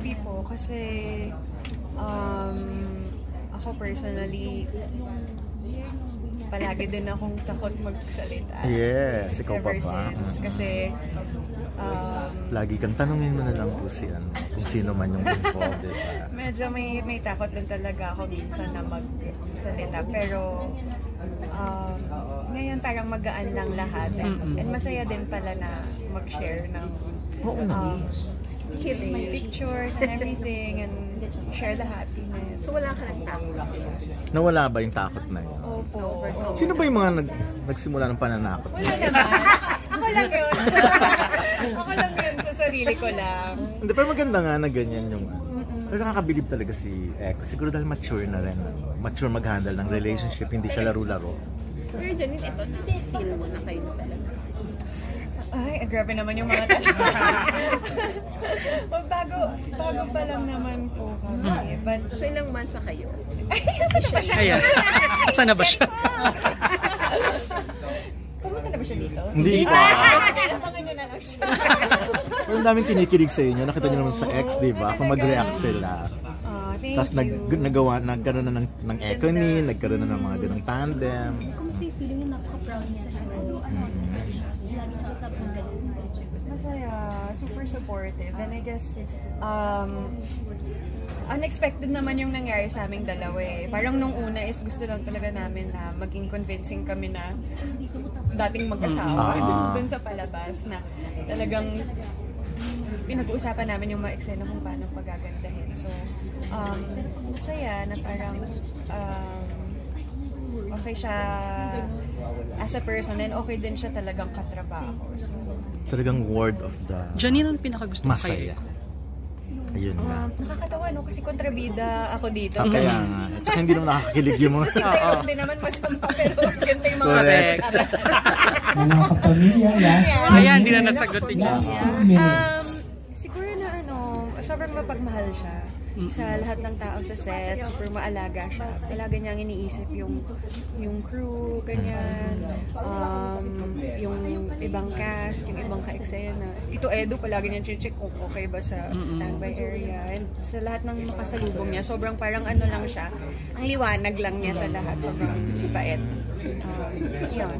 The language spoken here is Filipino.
happy po kasi ako personally palagi din akong takot magsalita. Yes, ikaw ever pa ba? since. Kasi lagi kang tanongin mo na lang po siya kung sino man yung involved, diba? medyo may takot din talaga ako minsan na magsalita. Pero ngayon parang magaan lang lahat. And masaya din pala na mag-share ng pictures and everything and share the happiness. So wala ka ng takot? Nawala ba yung takot na yun? Opo. Sino ba yung mga nagsimula ng pananakot? Wala naman. Ako lang yun. Ako lang yun sa sarili ko lang. Hindi, pero maganda nga na ganyan yung pero nakakabilib talaga si Ek. Siguro dahil mature na rin. Mature mag-handle ng relationship, hindi siya laro-laro. Pero Janine, ito, na-feel mo na kayo na pala. Ay, grabe naman yung mga tanong. bago pa lang naman po kami. But, So ilang months na kayo? ay, asan na ba siya? Ayan. Asan na ba siya? Pumunta na ba siya dito? Hindi pa. Sige, abangan nyo na lang siya. Pero ang daming kinikilig sa inyo. Nakita nyo naman sa ex, di ba? Kung mag-react sila. Thank Tapos you. nagkaroon na ng Econy, nagkaroon na ng mga ganong tandem. Kumusta yung feeling yung napaka-proud niya sa ano? Lagi siya sa ganun. Masaya, super supportive. And I guess, unexpected naman yung nangyari sa aming dalawa eh. Parang nung una is gusto lang talaga namin na maging convincing kami na dating mag-asawa. Doon sa palabas na talagang pinag-uusapan namin yung mga eksena kung paano pagagandahin. So, masaya na parang okay siya as a person and okay din siya talagang katrabaho. So, Talagang word of the Janine, ang pinakagusto mo kay masaya. Ayun nga. nakakatawa no kasi kontrabida ako dito. Kaya nga. Tsaka hindi naman nakakakilig yung mga... Kasi tayo hindi naman masama pero ganito yung mga Correct. Mga kapamilya, last Ayan, hindi na nasagot ni Janine. last 2 minutes. Siguro na sobrang mapagmahal siya sa lahat ng tao sa set, super maalaga siya. Palagi niyang iniisip yung crew, ganyan, yung ibang cast, yung ibang ka-eksena. Tito Edu, palagi niyang check kung okay ba sa standby area. And sa lahat ng makasalubong niya, sobrang parang ano lang siya, ang liwanag lang niya sa lahat, sobrang bait. Yun.